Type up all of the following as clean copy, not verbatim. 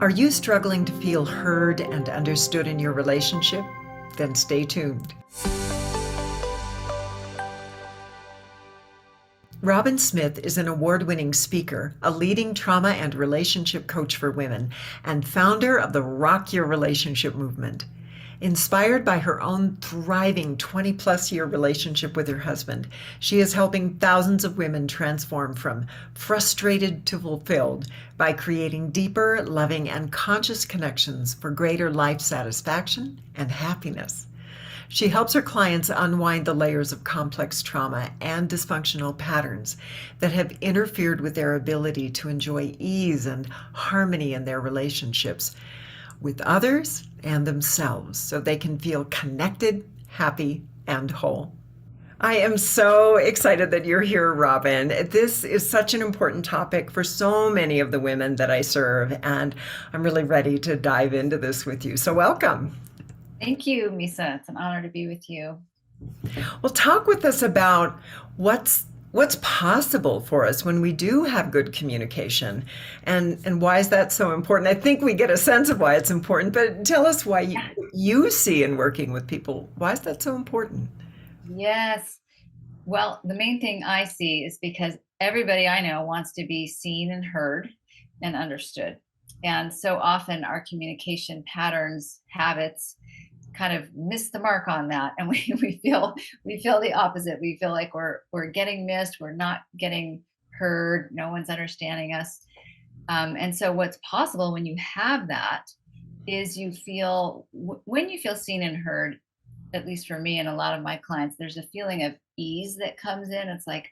Are you struggling to feel heard and understood in your relationship? Then stay tuned. Robyn Smith is an award-winning speaker, a leading trauma and relationship coach for women, and founder of the Rock Your Relationship movement. Inspired by her own thriving 20-plus year relationship with her husband, she is helping thousands of women transform from frustrated to fulfilled by creating deeper, loving, and conscious connections for greater life satisfaction and happiness. She helps her clients unwind the layers of complex trauma and dysfunctional patterns that have interfered with their ability to enjoy ease and harmony in their relationships with others and themselves so they can feel connected, happy, and whole. I am so excited that you're here, Robyn. This is such an important topic for so many of the women that I serve, and I'm really ready to dive into this with you. So, welcome. Thank you, Misa. It's an honor to be with you. Well, talk with us about what's possible for us when we do have good communication, and why is that so important? I think we get a sense of why it's important, but tell us why you see in working with people. Why is that so important? Yes. Well, the main thing I see is because everybody I know wants to be seen and heard and understood. And so often our communication patterns, habits kind of miss the mark on that. And we feel the opposite. We feel like we're getting missed, we're not getting heard, no one's understanding us. And so what's possible when you have that is when you feel seen and heard, at least for me and a lot of my clients, there's a feeling of ease that comes in. It's like,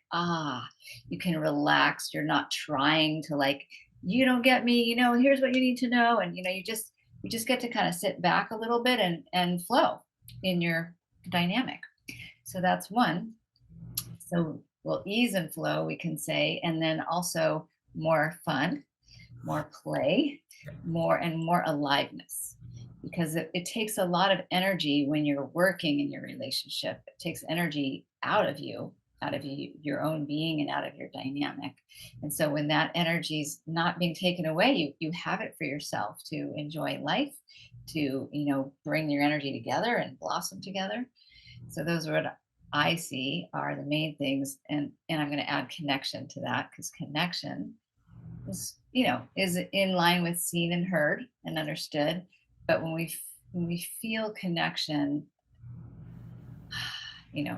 you can relax. You're not trying to, like, you don't get me, here's what you need to know. And you just get to kind of sit back a little bit and flow in your dynamic. So that's one. So, well, ease and flow, we can say, and then also more fun, more play, more aliveness, because it takes a lot of energy when you're working in your relationship. It takes energy out of you, your own being, and out of your dynamic. And so when that energy is not being taken away, you have it for yourself to enjoy life, to bring your energy together and blossom together. So those are what I see are the main things. And I'm going to add connection to that, because connection is in line with seen and heard and understood. But when we feel connection,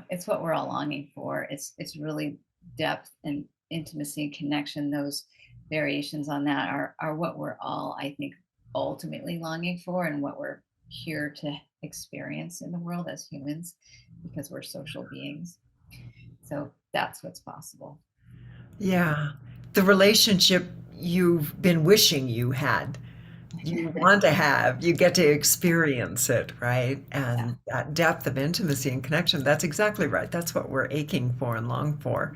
it's what we're all longing for. It's really depth and intimacy and connection. Those variations on that are what we're all, I think, ultimately longing for, and what we're here to experience in the world as humans, because we're social beings. So that's what's possible. Yeah, the relationship you've been wishing you had, you want to have, you get to experience it, right? Yeah. And that depth of intimacy and connection, that's exactly right. That's what we're aching for and long for.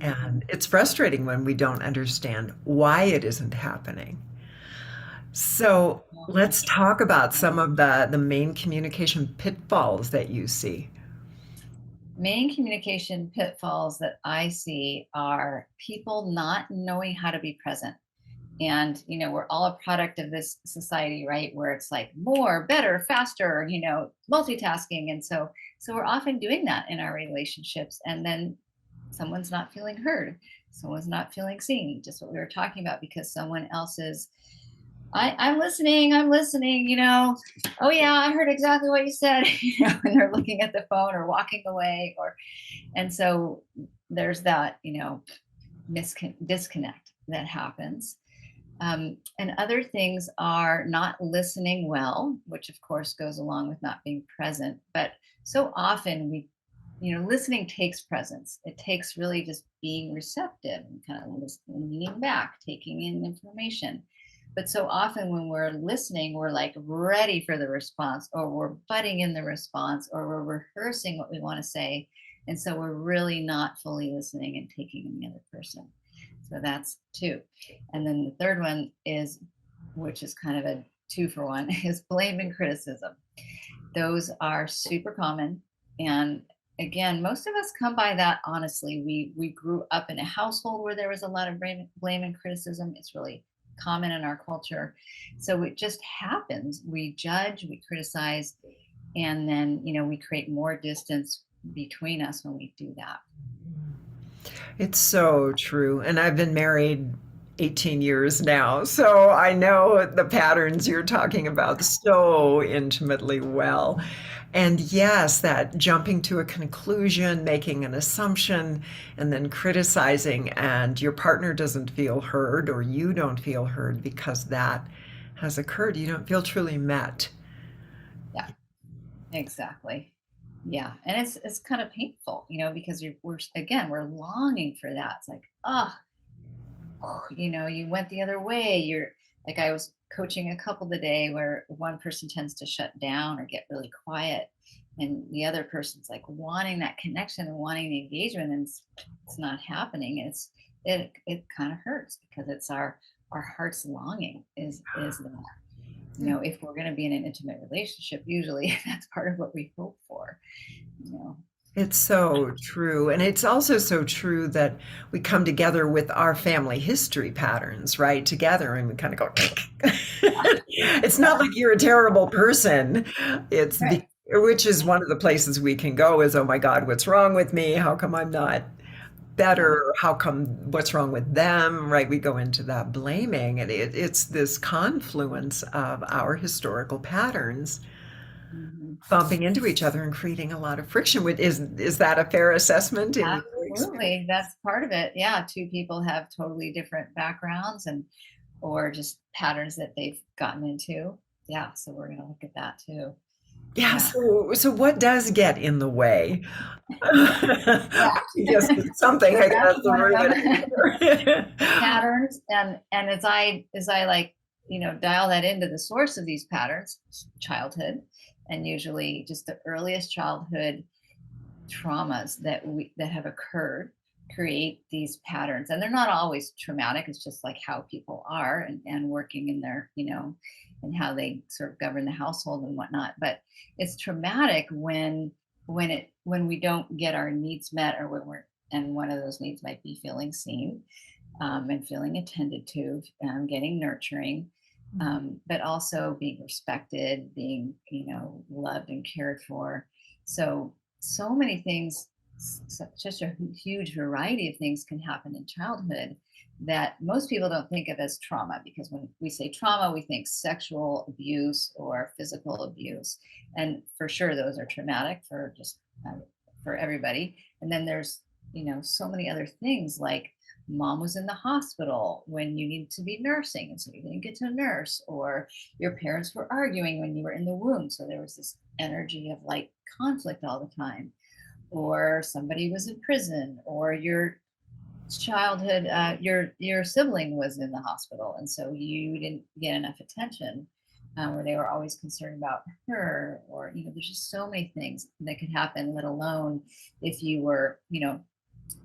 Mhm. And it's frustrating when we don't understand why it isn't happening. So let's talk about some of the main communication pitfalls that you see. Main communication pitfalls that I see are people not knowing how to be present. And we're all a product of this society, right, where it's like more, better, faster, multitasking. And so we're often doing that in our relationships, and then someone's not feeling heard, someone's not feeling seen, just what we were talking about, because someone else is, I'm listening, oh yeah, I heard exactly what you said, and they're looking at the phone or walking away, and so there's that, disconnect that happens. And other things are not listening well, which of course goes along with not being present. But so often listening takes presence. It takes really just being receptive and kind of listening, leaning back, taking in information. But so often when we're listening, we're like ready for the response, or we're butting in the response, or we're rehearsing what we want to say. And so we're really not fully listening and taking in the other person. So that's two. And then the third one is, which is kind of a two for one, is blame and criticism. Those are super common. And again, most of us come by that honestly. We grew up in a household where there was a lot of blame and criticism. It's really common in our culture. So it just happens. We judge, we criticize, and then, we create more distance between us when we do that. It's so true. And I've been married 18 years now, so I know the patterns you're talking about so intimately well. And yes, that jumping to a conclusion, making an assumption, and then criticizing, and your partner doesn't feel heard or you don't feel heard because that has occurred. You don't feel truly met. Yeah, exactly. Yeah, and it's kind of painful, because we're longing for that. It's like, you went the other way. You're like, I was coaching a couple today where one person tends to shut down or get really quiet, and the other person's like wanting that connection and wanting the engagement, and it's not happening. It kind of hurts because it's our heart's longing is that. If we're going to be in an intimate relationship, usually that's part of what we hope for. You know. It's so true. And it's also so true that we come together with our family history patterns, right? Together, and we kind of go, it's not like you're a terrible person. Right. Which is one of the places we can go is, oh my God, what's wrong with me? How come I'm not better? How come, what's wrong with them? Right? We go into that blaming. And it's this confluence of our historical patterns Mhm. bumping into each other and creating a lot of friction. Is that a fair assessment in your experience? Absolutely. That's part of it. Yeah. Two people have totally different backgrounds or just patterns that they've gotten into. Yeah. So we're going to look at that too. Yeah, Yeah. so what does get in the way? Yeah. Yes, it's something So I that's gotta one of throw them. it in there. Patterns. And as I like, dial that into the source of these patterns, childhood, and usually just the earliest childhood traumas that have occurred create these patterns, and they're not always traumatic. It's just like how people are, and working in their, and how they sort of govern the household and whatnot. But it's traumatic when we don't get our needs met, or when we're and one of those needs might be feeling seen, and feeling attended to, getting nurturing, but also being respected, being, loved and cared for. So many things, such a huge variety of things can happen in childhood that most people don't think of as trauma, because when we say trauma, we think sexual abuse or physical abuse, and for sure those are traumatic for everybody. And then there's, so many other things, like mom was in the hospital when you needed to be nursing and so you didn't get to nurse, or your parents were arguing when you were in the womb, so there was this energy of like conflict all the time, or somebody was in prison, or your childhood, your sibling was in the hospital and so you didn't get enough attention, or they were always concerned about her, or, there's just so many things that could happen, let alone if you were,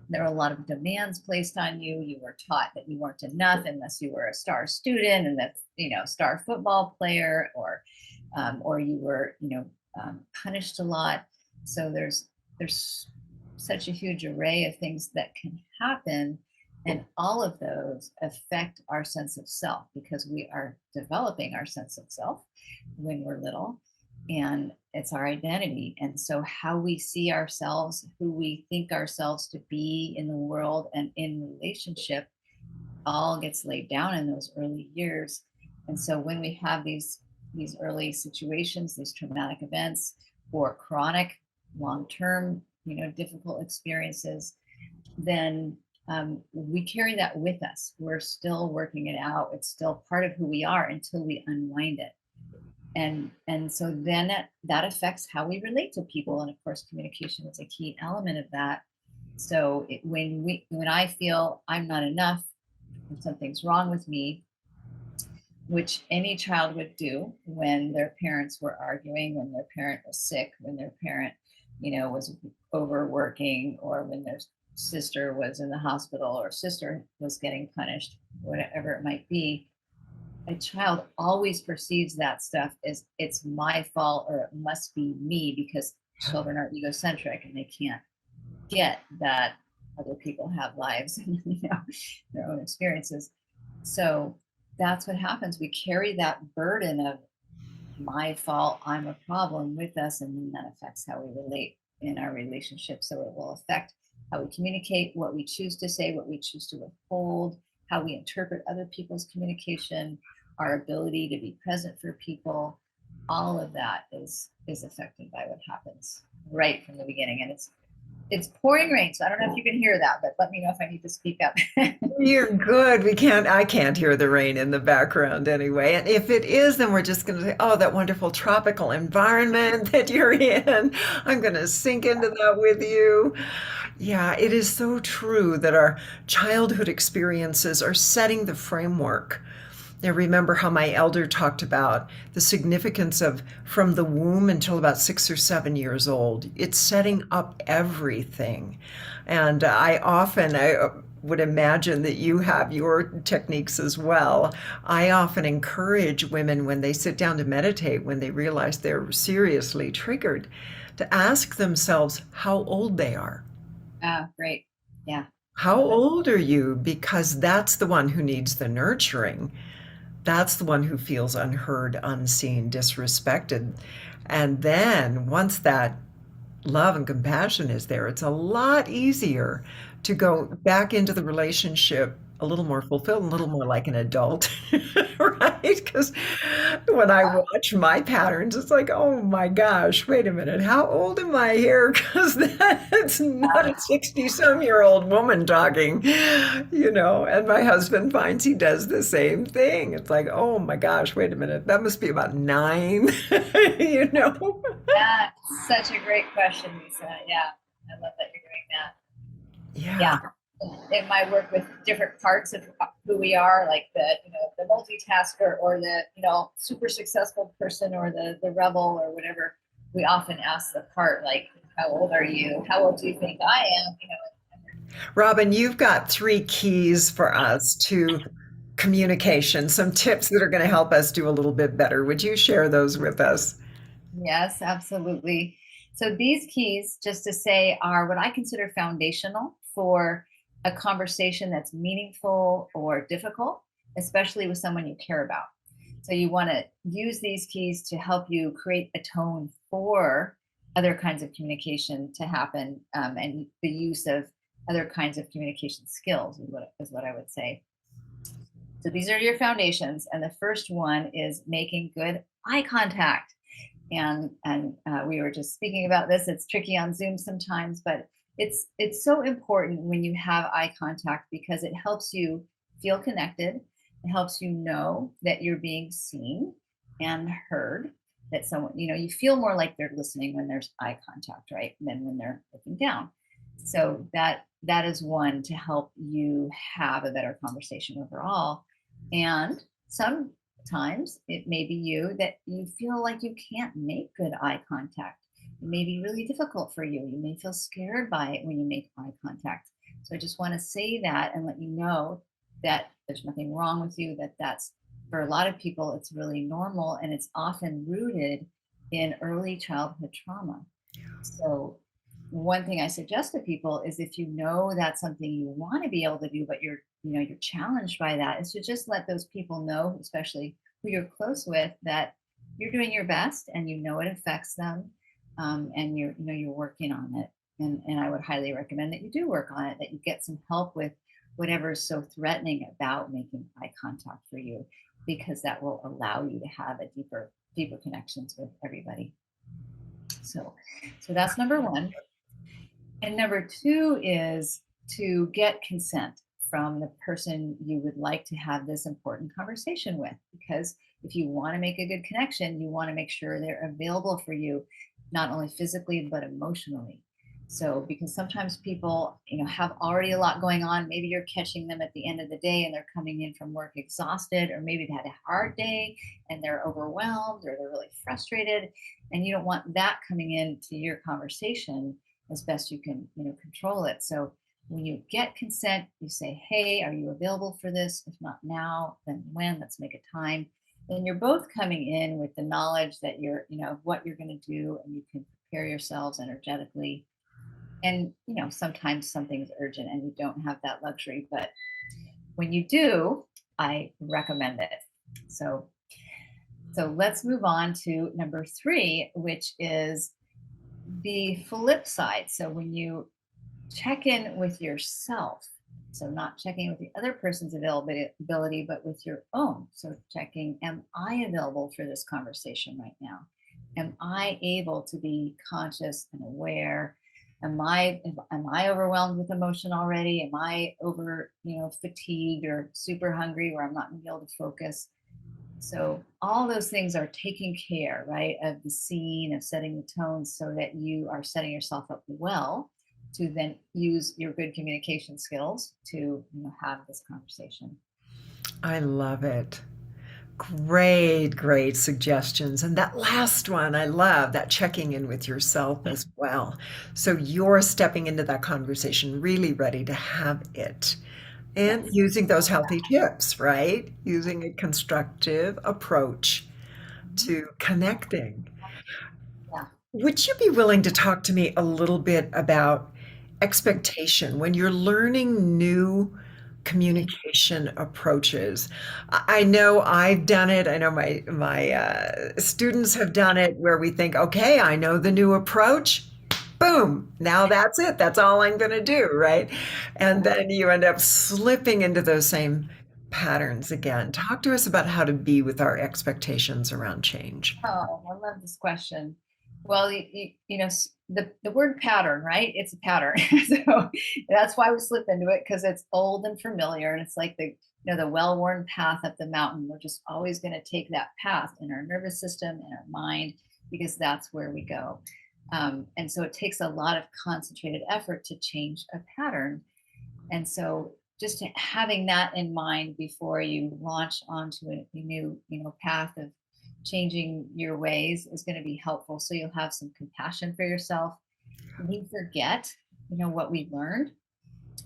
there are a lot of demands placed on you. You were taught that you weren't enough unless you were a star student, and that's, star football player, or you were, punished a lot. So there's such a huge array of things that can happen, and all of those affect our sense of self, because we are developing our sense of self when we're little, and it's our identity. And so how we see ourselves, who we think ourselves to be in the world and in relationship, all gets laid down in those early years. And so when we have these early situations, these traumatic events, or chronic, long-term, difficult experiences, then, we carry that with us. We're still working it out. It's still part of who we are until we unwind it. And so then that affects how we relate to people, and of course communication is a key element of that. So when I feel I'm not enough and something's wrong with me, which any child would do when their parents were arguing, when their parent was sick, when their parent, was overworking, or when their sister was in the hospital, or sister was getting punished, whatever it might be, a child always perceives that stuff as it's my fault, or it must be me, because children are egocentric and they can't get that other people have lives and, their own experiences. So that's what happens. We carry that burden of my fault, I'm a problem with us, and then that affects how we relate in our relationship. So it will affect how we communicate, what we choose to say, what we choose to withhold, how we interpret other people's communication, our ability to be present for people. All of that is affected by what happens right from the beginning. And it's pouring rain, so I don't know if you can hear that, but let me know if I need to speak up. You're good. I can't hear the rain in the background anyway. And if it is, then we're just going to say, oh, that wonderful tropical environment that you're in. I'm going to sink into that with you. Yeah, it is so true that our childhood experiences are setting the framework. I remember how my elder talked about the significance of from the womb until about 6 or 7 years old. It's setting up everything. And I would imagine that you have your techniques as well. I often encourage women when they sit down to meditate, when they realize they're seriously triggered, to ask themselves how old they are. Ah, great. Yeah, I How love it. old are you? Because that's the one who needs the nurturing. That's the one who feels unheard, unseen, disrespected. And then once that love and compassion is there, it's a lot easier to go back into the relationship a little more fulfilled, a little more like an adult, right? Because when I watch my patterns, it's like, oh my gosh, wait a minute, how old am I here? Because that's not a 60-some-year-old woman talking, and my husband finds he does the same thing. It's like, oh my gosh, wait a minute, that must be about nine, you know? That's such a great question, Lisa. Yeah, I love that you're doing that. Yeah. Yeah, in my work with different parts of who we are, like the multitasker or the super successful person or the rebel or whatever, we often ask the part like, how old are you? How old do you think I am? Robyn, you've got three keys for us to communication, some tips that are going to help us do a little bit better. Would you share those with us? Yes, absolutely. So these keys, just to say, are what I consider foundational for a conversation that's meaningful or difficult, especially with someone you care about. So you want to use these keys to help you create a tone for other kinds of communication to happen, and the use of other kinds of communication skills is what I would say. So these are your foundations, and the first one is making good eye contact. And we were just speaking about this. It's tricky on Zoom sometimes, but it's so important when you have eye contact because it helps you feel connected. It helps you know that you're being seen and heard. That someone, you feel more like they're listening when there's eye contact, right? Than when they're looking down. So that is one to help you have a better conversation overall. And sometimes it may be you that you feel like you can't make good eye contact. It may be really difficult for you. You may feel scared by it when you make eye contact. So I just want to say that and let you know that there's nothing wrong with you, that's for a lot of people, it's really normal and it's often rooted in early childhood trauma. So one thing I suggest to people is if you know that's something you want to be able to do, but you're challenged by that, is to just let those people know, especially who you're close with, that you're doing your best and it affects them, and you're working on it. And I would highly recommend that you do work on it, that you get some help with whatever is so threatening about making eye contact for you, because that will allow you to have a deeper connections with everybody. So that's number one. And number two is to get consent from the person you would like to have this important conversation with. Because if you want to make a good connection, you want to make sure they're available for you, not only physically, but emotionally. So, because sometimes people, have already a lot going on. Maybe you're catching them at the end of the day and they're coming in from work exhausted, or maybe they had a hard day and they're overwhelmed or they're really frustrated. And you don't want that coming into your conversation. As best you can, control it. So when you get consent, you say, hey, are you available for this? If not now, then when? Let's make a time. Then you're both coming in with the knowledge that what you're going to do, and you can prepare yourselves energetically. And sometimes something's urgent and you don't have that luxury, but when you do, I recommend it. So, so let's move on to number three, which is the flip side. So when you check in with yourself, so not checking with the other person's availability, but with your own. So checking, am I available for this conversation right now? Am I able to be conscious and aware? Am I overwhelmed with emotion already? Am I over, fatigued or super hungry where I'm not gonna be able to focus? So all those things are taking care, right, of the scene, of setting the tone so that you are setting yourself up well to then use your good communication skills to, have this conversation. I love it. Great, great suggestions. And that last one, I love that checking in with yourself as well. So you're stepping into that conversation really ready to have it. And Yes. using those healthy tips, right? Using a constructive approach Mhm. to connecting. Yeah. Would you be willing to talk to me a little bit about expectation when you're learning new communication approaches? I know I've done it. I know my students have done it where we think, okay, I know the new approach. Boom, now that's it. That's all I'm going to do, right? And then you end up slipping into those same patterns again. Talk to us about how to be with our expectations around change. Oh, I love this question. Well, the word pattern, right? It's a pattern. So that's why we slip into it because it's old and familiar. And it's like the well-worn path up the mountain. We're just always going to take that path in our nervous system, in our mind, because that's where we go. And so it takes a lot of concentrated effort to change a pattern. And so just having that in mind before you launch onto a new, path of changing your ways is going to be helpful. So you'll have some compassion for yourself. We forget, what we learned.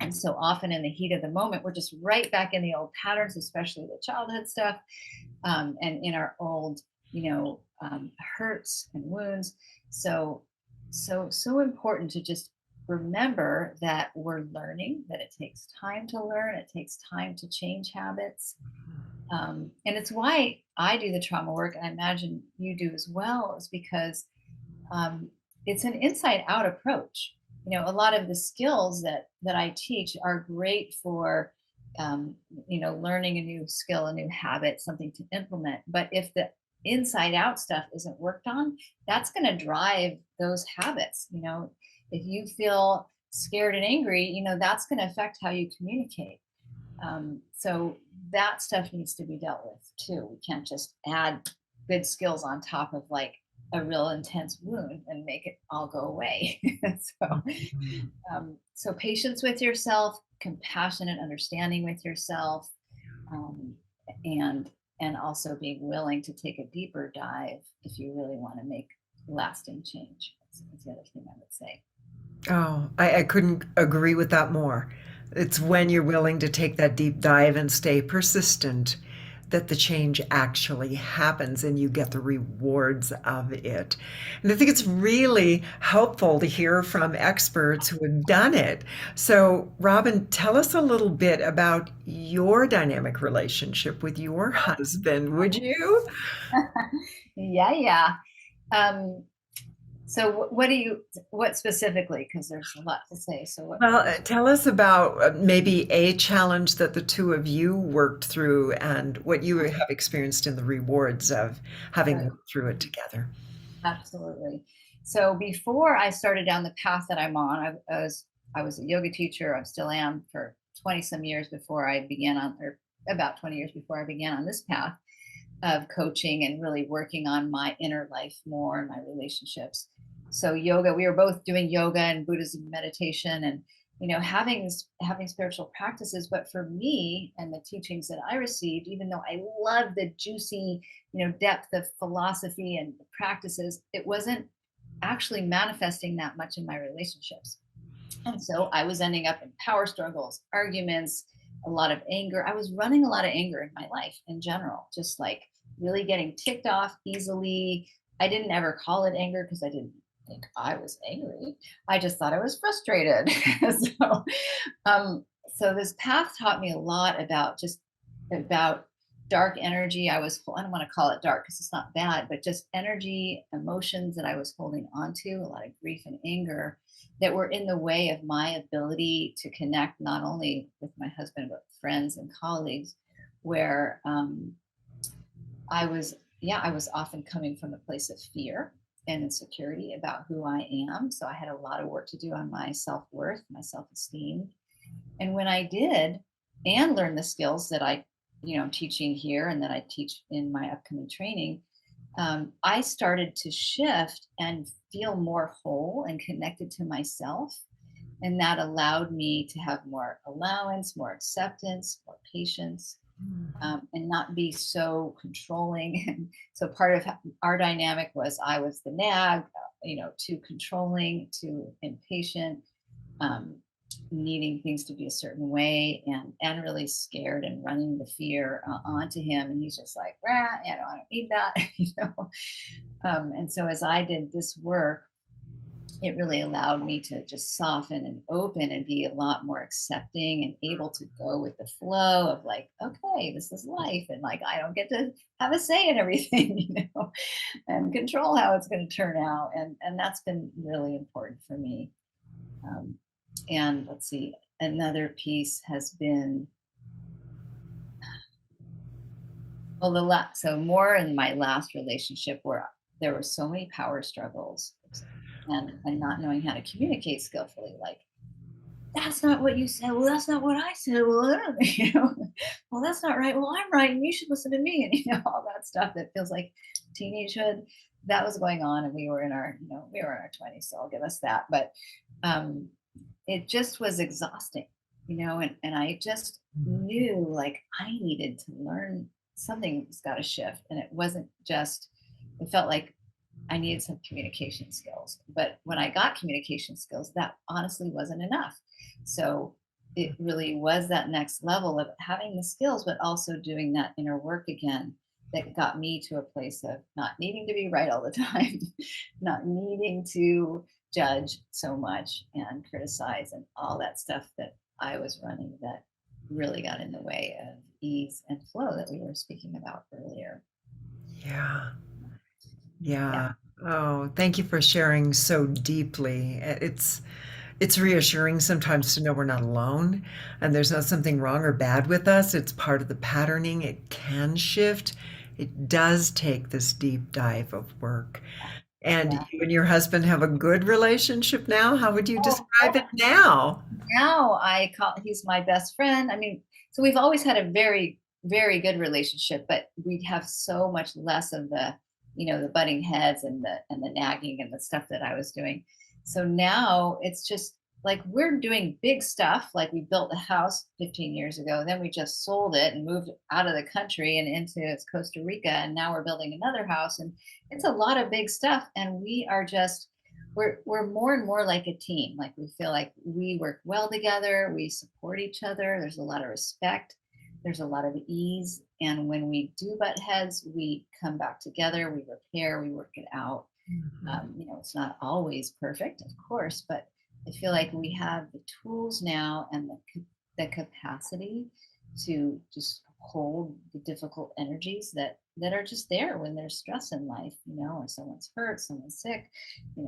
And so often in the heat of the moment, we're just right back in the old patterns, especially the childhood stuff, and in our old, hurts and wounds. So, so important to just remember that we're learning, that it takes time to learn, it takes time to change habits. And it's why I do the trauma work, and I imagine you do as well, is because um, it's an inside out approach. A lot of the skills that I teach are great for learning a new skill, a new habit, something to implement. But if the inside out stuff isn't worked on, that's going to drive those habits. If you feel scared and angry, that's going to affect how you communicate. So that stuff needs to be dealt with too. We can't just add good skills on top of like a real intense wound and make it all go away. So patience with yourself, compassionate understanding with yourself, um, and and also being willing to take a deeper dive if you really want to make lasting change. That's the other thing I would say. Oh, I couldn't agree with that more. It's when you're willing to take that deep dive and stay persistent that the change actually happens and you get the rewards of it. And I think it's really helpful to hear from experts who have done it. So, Robyn, tell us a little bit about your dynamic relationship with your husband, would you? Yeah, yeah. Um, so what specifically? Because there's a lot to say. So Well, tell us about maybe a challenge that the two of you worked through and what you have experienced in the rewards of having Right, worked through it together. absolutely. So before I started down the path that I'm on, I was a yoga teacher. I still am for 20 some years before I began on, or about 20 years before I began on this path of coaching and really working on my inner life more and my relationships. So yoga, we were both doing yoga and Buddhism meditation and having spiritual practices. But for me and the teachings that I received, even though I love the juicy, depth of philosophy and the practices, it wasn't actually manifesting that much in my relationships. And so I was ending up in power struggles, arguments, a lot of anger. I was running a lot of anger in my life in general, just like really getting ticked off easily. I didn't ever call it anger because I didn't think I was angry. I just thought I was frustrated. so, um, so this path taught me a lot about just about dark energy I don't want to call it dark because it's not bad, but just energy, emotions that I was holding on to, a lot of grief and anger that were in the way of my ability to connect not only with my husband, but friends and colleagues, where I was often coming from a place of fear and insecurity about who I am. So I had a lot of work to do on my self worth, my self esteem. And when I did, and learn the skills that I'm teaching here and that I teach in my upcoming training, I started to shift and feel more whole and connected to myself. And that allowed me to have more allowance, more acceptance, more patience, and not be so controlling. And so part of our dynamic was I was the nag, too controlling, too impatient, um, needing things to be a certain way, and really scared and running the fear onto him. And he's just like, rah, I don't need that, And so as I did this work, it really allowed me to just soften and open and be a lot more accepting and able to go with the flow of like, okay, this is life. And like, I don't get to have a say in everything, and control how it's going to turn out. And that's been really important for me. Um, and let's see, another piece has been, well, so more in my last relationship where there were so many power struggles and not knowing how to communicate skillfully, like, that's not what you said. Well, that's not what I said. Well, I don't, well, that's not right. Well, I'm right, and you should listen to me, and all that stuff that feels like teenagehood. That was going on, and we were in our 20s, so I'll give us that. But um, it just was exhausting, and I just knew like I needed to learn something's got to shift, and it wasn't just. It felt like I needed some communication skills. But when I got communication skills, that honestly wasn't enough. So it really was that next level of having the skills, but also doing that inner work again that got me to a place of not needing to be right all the time, not needing to judge so much and criticize and all that stuff that I was running that really got in the way of ease and flow that we were speaking about earlier. Yeah. Yeah. Yeah. Oh, thank you for sharing so deeply. It's reassuring sometimes to know we're not alone and there's not something wrong or bad with us. It's part of the patterning. It can shift. It does take this deep dive of work. And Yeah. you and your husband have a good relationship now? How would you Oh, describe it now? now I call he's my best friend. I mean, so we've always had a very, very good relationship, but we have so much less of the butting heads and the nagging and the stuff that I was doing. So now it's just like we're doing big stuff. Like we built a house 15 years ago, then we just sold it and moved out of the country and into Costa Rica, and now we're building another house, and it's a lot of big stuff. And we are just we're more and more like a team. Like we feel like we work well together, we support each other, there's a lot of respect, there's a lot of ease, and when we do butt heads, we come back together, we repair, we work it out. Mhm. It's not always perfect, of course, but I feel like we have the tools now and the capacity to just hold the difficult energies that are just there when there's stress in life, or someone's hurt, someone's sick,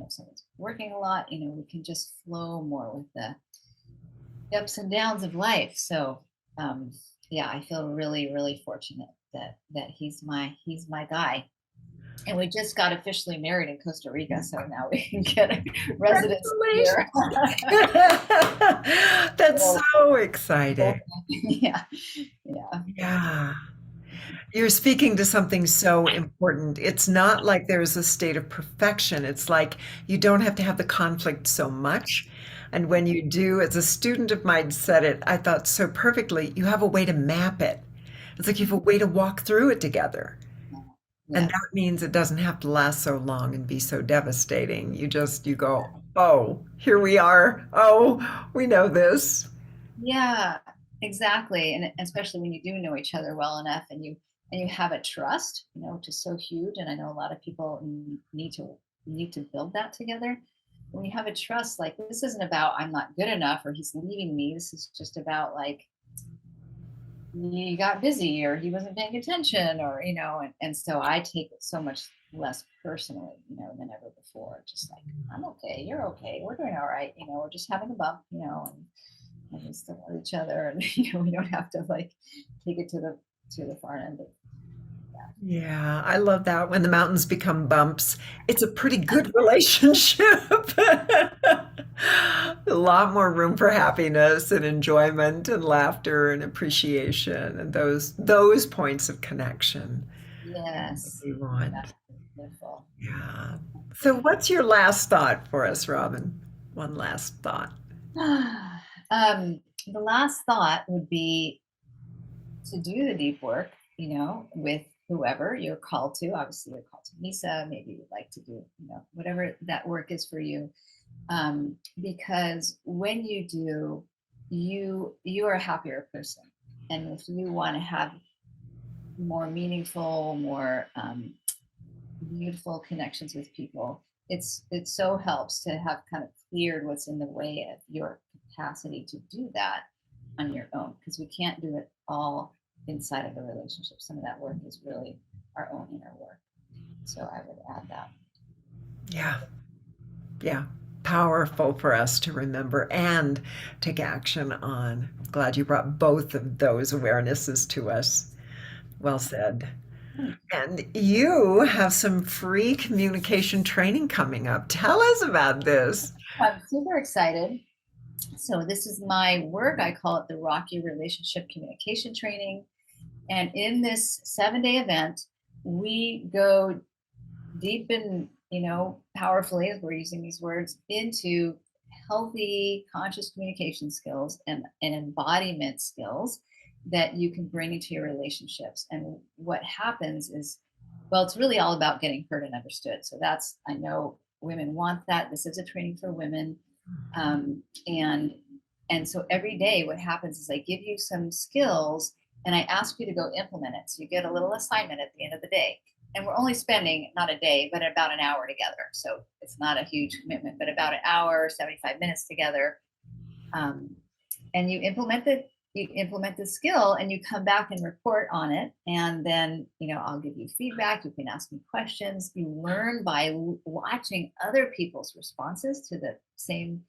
someone's working a lot, we can just flow more with the ups and downs of life. So um, yeah, I feel really, really fortunate that he's my guy. And we just got officially married in Costa Rica, so now we can get a residence here. That's So, so exciting. yeah, yeah, Yeah. You're speaking to something so important. It's not like there's a state of perfection. It's like you don't have to have the conflict so much. And when you do, as a student of mine said it, I thought so perfectly, you have a way to map it. It's like you have a way to walk through it together. And yes, that means it doesn't have to last so long and be so devastating. You go, oh, here we are. Oh, we know this. yeah, exactly. And especially when you do know each other well enough, and you have a trust, which is so huge. And I know a lot of people need to build that together. When you have a trust, like this isn't about I'm not good enough or he's leaving me. This is just about like he got busy or he wasn't paying attention, or and so I take it so much less personally, than ever before. Just like, I'm okay, you're okay, we're doing all right, we're just having a bump, and we still love each other, and we don't have to like take it to the far end of Yeah, I love that. When the mountains become bumps, it's a pretty good relationship. A lot more room for happiness and enjoyment and laughter and appreciation and those points of connection that yes, we want. that's wonderful. Yeah. So what's your last thought for us, Robin? One last thought. The last thought would be to do the deep work, with whoever you're called to. Obviously, you're called to Misa. Maybe you'd like to do, whatever that work is for you. Because when you do, you are a happier person. And if you want to have more meaningful, more beautiful connections with people, it so helps to have kind of cleared what's in the way of your capacity to do that on your own, because we can't do it all inside of a relationship. Some of that work is really our own inner work. So I would add that. Yeah. Yeah. Powerful for us to remember and take action on. Glad you brought both of those awarenesses to us. Well said. Hmm. And you have some free communication training coming up. Tell us about this. I'm super excited. So this is my work. I call it the Rocky Relationship Communication Training. And in this 7-day event, we go deep and, powerfully, as we're using these words, into healthy conscious communication skills and embodiment skills that you can bring into your relationships. And what happens is, well, it's really all about getting heard and understood. So that's, I know women want that. This is a training for women. And so every day what happens is I give you some skills and I ask you to go implement it. So you get a little assignment at the end of the day. And we're only spending not a day, but about an hour together. So it's not a huge commitment, but about an hour, 75 minutes together. Um, and you implement the skill and you come back and report on it. And then, I'll give you feedback. You can ask me questions. You learn by watching other people's responses to the same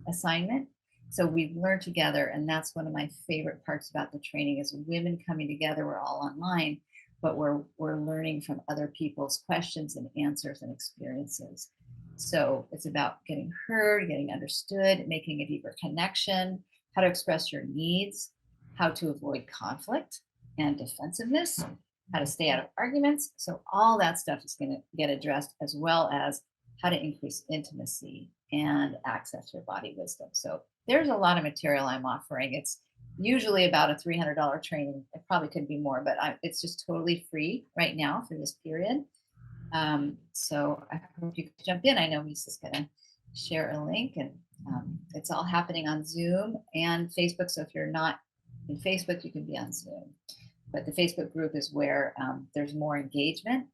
assignment. So we learn together. And that's one of my favorite parts about the training is women coming together. We're all online, but we're learning from other people's questions and answers and experiences. So it's about getting heard, getting understood, making a deeper connection, how to express your needs, how to avoid conflict and defensiveness, how to stay out of arguments. So all that stuff is going to get addressed, as well as how to increase intimacy and access your body wisdom. So there's a lot of material I'm offering. It's usually about a $300 training. It probably could be more, but it's just totally free right now for this period. So I hope you can jump in. I know Lisa's going to share a link, and it's all happening on Zoom and Facebook. So if you're not in Facebook, you can be on Zoom. But the Facebook group is where there's more engagement.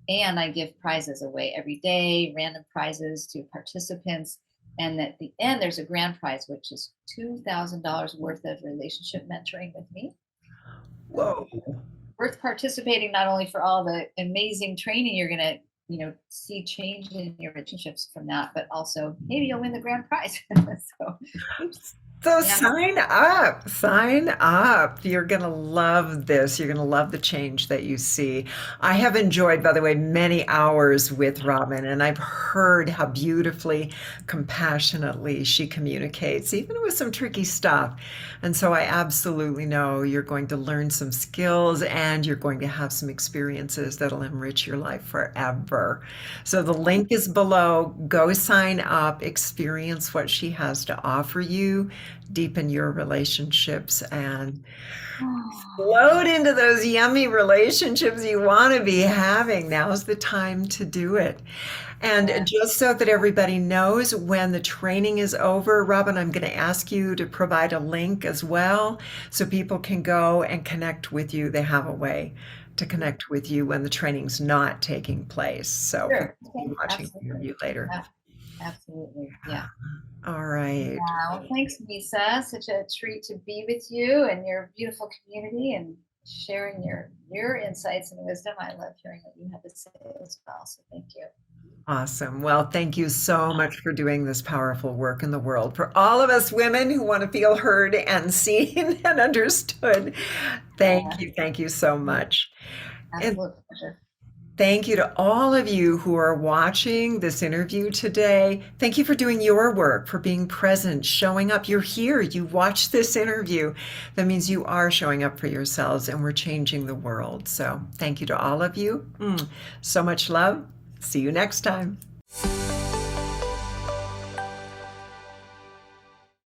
And I give prizes away every day, random prizes to participants. And at the end, there's a grand prize, which is $2,000 worth of relationship mentoring with me. So Whoa. worth participating, not only for all the amazing training you're going to see change in your relationships from that, but also maybe you'll win the grand prize. So oops. So Yeah. sign up, sign up. You're going to love this. You're going to love the change that you see. I have enjoyed, by the way, many hours with Robin, and I've heard how beautifully, compassionately she communicates, even with some tricky stuff. And so I absolutely know you're going to learn some skills and you're going to have some experiences that'll enrich your life forever. So the link is below. Go sign up, experience what she has to offer you, deepen your relationships, and float into those yummy relationships you want to be having. Now's the time to do it. And Yeah. just so that everybody knows, when the training is over, Robin, I'm going to ask you to provide a link as well so people can go and connect with you. They have a way to connect with you when the training's not taking place. So Sure. people will Okay. be watching the Absolutely. interview later. Yeah. Absolutely. Yeah. All right. Wow. Thanks, Misa. Such a treat to be with you and your beautiful community and sharing your insights and wisdom. I love hearing what you have to say as well. So thank you. Awesome. Well, thank you so much for doing this powerful work in the world. For all of us women who want to feel heard and seen and understood, Yeah, thank you so much. And absolute pleasure. thank you to all of you who are watching this interview today. Thank you for doing your work, for being present, showing up. You're here, you watch this interview. That means you are showing up for yourselves and we're changing the world. So thank you to all of you. So much love. See you next time.